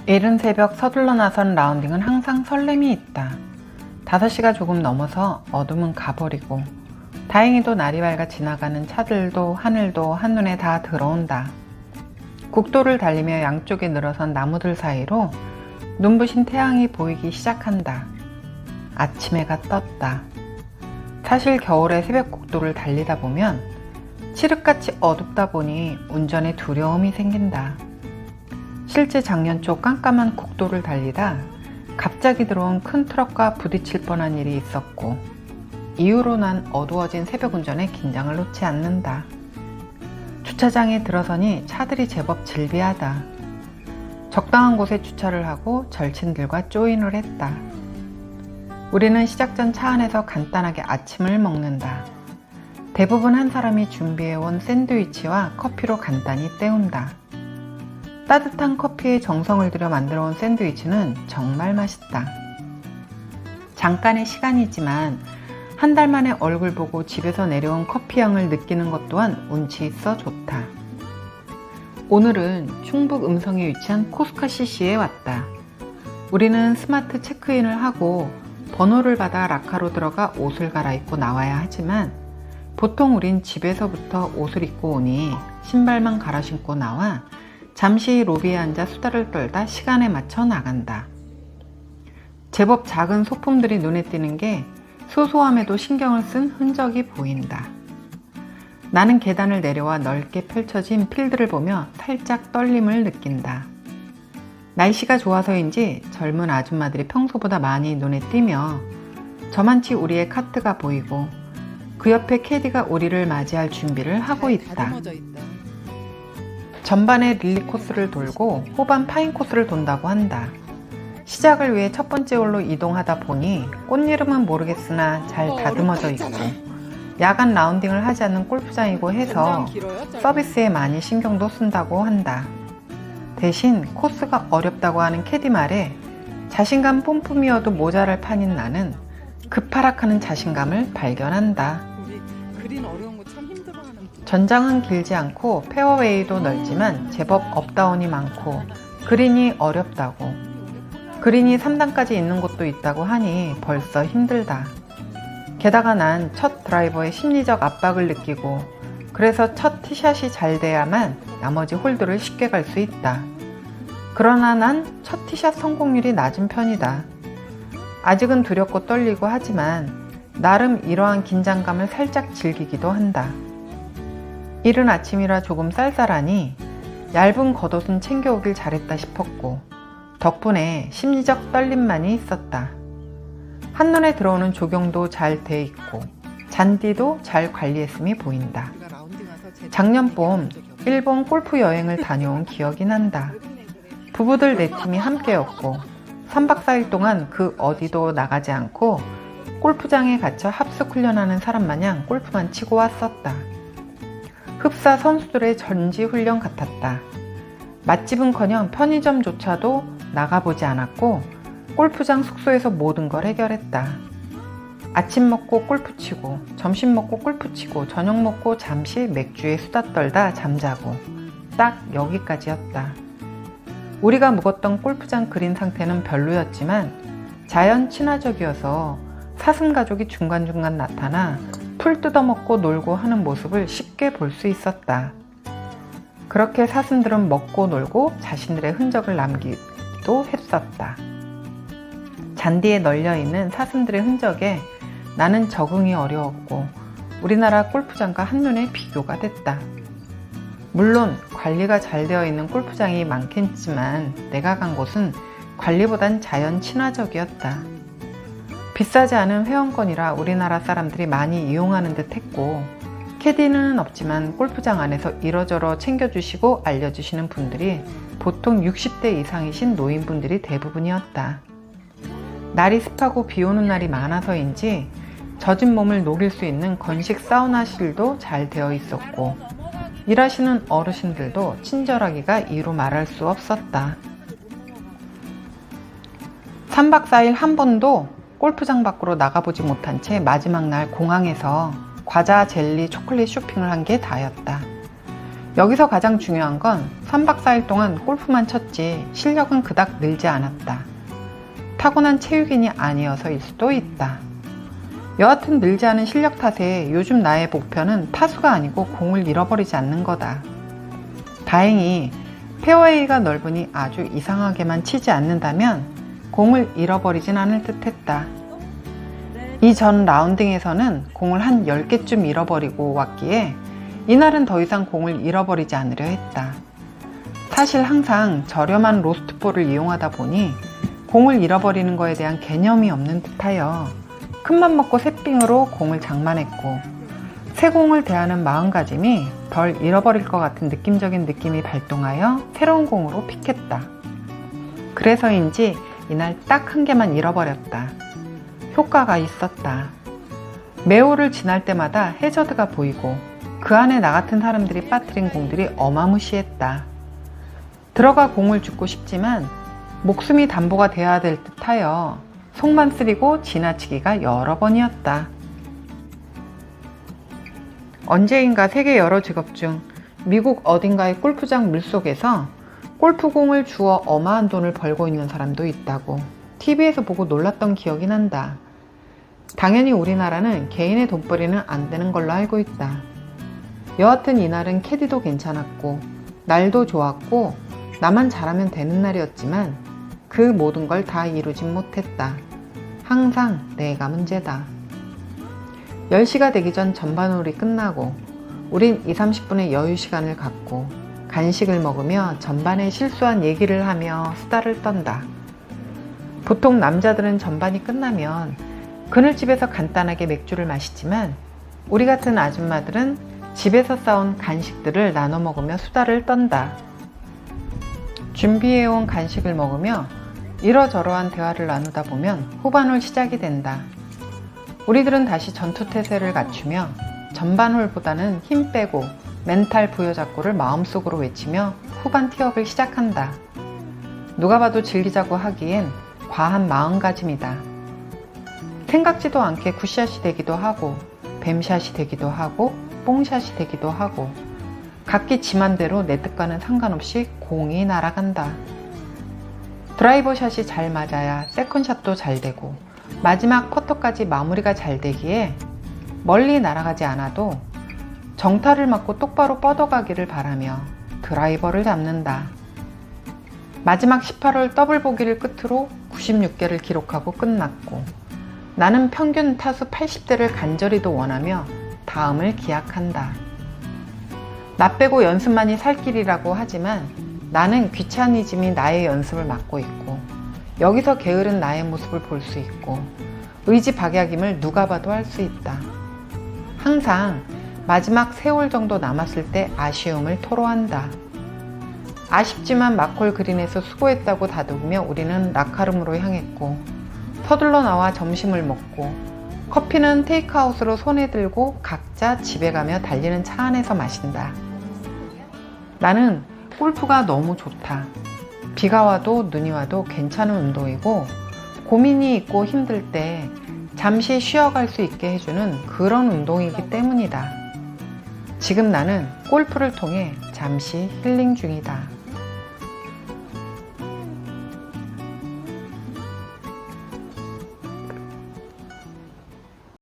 이른 새벽 서둘러 나선 라운딩은 항상 설렘이 있다. 5시가 조금 넘어서 어둠은 가버리고 다행히도 날이 밝아 지나가는 차들도 하늘도 한눈에 다 들어온다. 국도를 달리며 양쪽에 늘어선 나무들 사이로 눈부신 태양이 보이기 시작한다. 아침 해가 떴다. 사실 겨울에 새벽 국도를 달리다 보면 칠흑같이 어둡다 보니 운전에 두려움이 생긴다. 실제 작년 초 깜깜한 국도를 달리다 갑자기 들어온 큰 트럭과 부딪힐 뻔한 일이 있었고, 이후로 난 어두워진 새벽 운전에 긴장을 놓지 않는다. 주차장에 들어서니 차들이 제법 질비하다. 적당한 곳에 주차를 하고 절친들과 조인을 했다. 우리는 시작 전 차 안에서 간단하게 아침을 먹는다. 대부분 한 사람이 준비해온 샌드위치와 커피로 간단히 때운다. 따뜻한 커피에 정성을 들여 만들어온 샌드위치는 정말 맛있다. 잠깐의 시간이지만 한 달 만에 얼굴 보고 집에서 내려온 커피 향을 느끼는 것 또한 운치 있어 좋다. 오늘은 충북 음성에 위치한 코스카 CC에 왔다. 우리는 스마트 체크인을 하고 번호를 받아 라카로 들어가 옷을 갈아입고 나와야 하지만, 보통 우린 집에서부터 옷을 입고 오니 신발만 갈아 신고 나와 잠시 로비에 앉아 수다를 떨다 시간에 맞춰 나간다. 제법 작은 소품들이 눈에 띄는 게 소소함에도 신경을 쓴 흔적이 보인다. 나는 계단을 내려와 넓게 펼쳐진 필드를 보며 살짝 떨림을 느낀다. 날씨가 좋아서인지 젊은 아줌마들이 평소보다 많이 눈에 띄며 저만치 우리의 카트가 보이고 그 옆에 캐디가 우리를 맞이할 준비를 하고 있다. 전반에 릴리 코스를 돌고 후반 파인 코스를 돈다고 한다. 시작을 위해 첫 번째 홀로 이동하다 보니 꽃 이름은 모르겠으나 잘 다듬어져 있고 야간 라운딩을 하지 않는 골프장이고 해서 서비스에 많이 신경도 쓴다고 한다. 대신 코스가 어렵다고 하는 캐디 말에 자신감 뿜뿜이어도 모자랄 판인 나는 급하락하는 자신감을 발견한다. 전장은 길지 않고 페어웨이도 넓지만 제법 업다운이 많고 그린이 어렵다고, 그린이 3단까지 있는 곳도 있다고 하니 벌써 힘들다. 게다가 난 첫 드라이버에 심리적 압박을 느끼고 그래서 첫 티샷이 잘 돼야만 나머지 홀들을 쉽게 갈 수 있다. 그러나 난 첫 티샷 성공률이 낮은 편이다. 아직은 두렵고 떨리고 하지만 나름 이러한 긴장감을 살짝 즐기기도 한다. 이른 아침이라 조금 쌀쌀하니 얇은 겉옷은 챙겨오길 잘했다 싶었고 덕분에 심리적 떨림만이 있었다. 한눈에 들어오는 조경도 잘 돼 있고 잔디도 잘 관리했음이 보인다. 작년 봄 일본 골프 여행을 다녀온 기억이 난다. 부부들 4팀이 함께였고 3박 4일 동안 그 어디도 나가지 않고 골프장에 갇혀 합숙 훈련하는 사람 마냥 골프만 치고 왔었다. 흡사 선수들의 전지 훈련 같았다. 맛집은커녕 편의점조차도 나가보지 않았고 골프장 숙소에서 모든 걸 해결했다. 아침 먹고 골프 치고 점심 먹고 골프 치고 저녁 먹고 잠시 맥주에 수다 떨다 잠자고 딱 여기까지였다. 우리가 묵었던 골프장 그린 상태는 별로였지만 자연 친화적이어서 사슴 가족이 중간중간 나타나 풀 뜯어먹고 놀고 하는 모습을 쉽게 볼 수 있었다. 그렇게 사슴들은 먹고 놀고 자신들의 흔적을 남기기도 했었다. 잔디에 널려있는 사슴들의 흔적에 나는 적응이 어려웠고 우리나라 골프장과 한눈에 비교가 됐다. 물론 관리가 잘 되어 있는 골프장이 많겠지만 내가 간 곳은 관리보단 자연 친화적이었다. 비싸지 않은 회원권이라 우리나라 사람들이 많이 이용하는 듯 했고 캐디는 없지만 골프장 안에서 이러저러 챙겨주시고 알려주시는 분들이 보통 60대 이상이신 노인분들이 대부분이었다. 날이 습하고 비 오는 날이 많아서인지 젖은 몸을 녹일 수 있는 건식 사우나실도 잘 되어 있었고 일하시는 어르신들도 친절하기가 이루 말할 수 없었다. 3박 4일 한 번도 골프장 밖으로 나가보지 못한 채 마지막 날 공항에서 과자, 젤리, 초콜릿 쇼핑을 한 게 다였다. 여기서 가장 중요한 건 3박 4일 동안 골프만 쳤지 실력은 그닥 늘지 않았다. 타고난 체육인이 아니어서일 수도 있다. 여하튼 늘지 않은 실력 탓에 요즘 나의 목표는 타수가 아니고 공을 잃어버리지 않는 거다. 다행히 페어웨이가 넓으니 아주 이상하게만 치지 않는다면 공을 잃어버리진 않을 듯 했다. 이전 라운딩에서는 공을 한 10개쯤 잃어버리고 왔기에 이날은 더 이상 공을 잃어버리지 않으려 했다. 사실 항상 저렴한 로스트볼을 이용하다 보니 공을 잃어버리는 거에 대한 개념이 없는 듯하여 큰맘 먹고 새삥으로 공을 장만했고 새 공을 대하는 마음가짐이 덜 잃어버릴 것 같은 느낌적인 느낌이 발동하여 새로운 공으로 픽했다. 그래서인지 이날 딱 한 개만 잃어버렸다. 효과가 있었다. 매호를 지날 때마다 해저드가 보이고 그 안에 나 같은 사람들이 빠뜨린 공들이 어마무시했다. 들어가 공을 줍고 싶지만 목숨이 담보가 돼야 될 듯하여 속만 쓰리고 지나치기가 여러 번이었다. 언제인가 세계 여러 직업 중 미국 어딘가의 골프장 물속에서 골프공을 주워 어마한 돈을 벌고 있는 사람도 있다고 TV에서 보고 놀랐던 기억이 난다. 당연히 우리나라는 개인의 돈벌이는 안 되는 걸로 알고 있다. 여하튼 이날은 캐디도 괜찮았고 날도 좋았고 나만 잘하면 되는 날이었지만 그 모든 걸 다 이루진 못했다. 항상 내가 문제다. 10시가 되기 전 전반홀이 끝나고 우린 20-30분의 여유 시간을 갖고 간식을 먹으며 전반에 실수한 얘기를 하며 수다를 떤다. 보통 남자들은 전반이 끝나면 그늘집에서 간단하게 맥주를 마시지만 우리 같은 아줌마들은 집에서 싸온 간식들을 나눠 먹으며 수다를 떤다. 준비해온 간식을 먹으며 이러저러한 대화를 나누다 보면 후반홀 시작이 된다. 우리들은 다시 전투태세를 갖추며 전반홀보다는 힘 빼고 멘탈 부여잡고를 마음속으로 외치며 후반 티업을 시작한다. 누가 봐도 즐기자고 하기엔 과한 마음가짐이다. 생각지도 않게 굿샷이 되기도 하고 뱀샷이 되기도 하고 뽕샷이 되기도 하고 각기 지 맘대로 내 뜻과는 상관없이 공이 날아간다. 드라이버 샷이 잘 맞아야 세컨샷도 잘 되고 마지막 퍼터까지 마무리가 잘 되기에 멀리 날아가지 않아도 정타를 맞고 똑바로 뻗어가기를 바라며 드라이버를 잡는다. 마지막 18홀 더블 보기를 끝으로 96개를 기록하고 끝났고 나는 평균 타수 80대를 간절히도 원하며 다음을 기약한다. 나 빼고 연습만이 살 길이라고 하지만 나는 귀차니즘이 나의 연습을 막고 있고 여기서 게으른 나의 모습을 볼 수 있고 의지박약임을 누가 봐도 알 수 있다. 항상 마지막 3홀 정도 남았을 때 아쉬움을 토로한다. 아쉽지만 막홀 그린에서 수고했다고 다독이며 우리는 라카룸으로 향했고 서둘러 나와 점심을 먹고 커피는 테이크아웃으로 손에 들고 각자 집에 가며 달리는 차 안에서 마신다. 나는 골프가 너무 좋다. 비가 와도 눈이 와도 괜찮은 운동이고 고민이 있고 힘들 때 잠시 쉬어갈 수 있게 해주는 그런 운동이기 때문이다. 지금 나는 골프를 통해 잠시 힐링 중이다.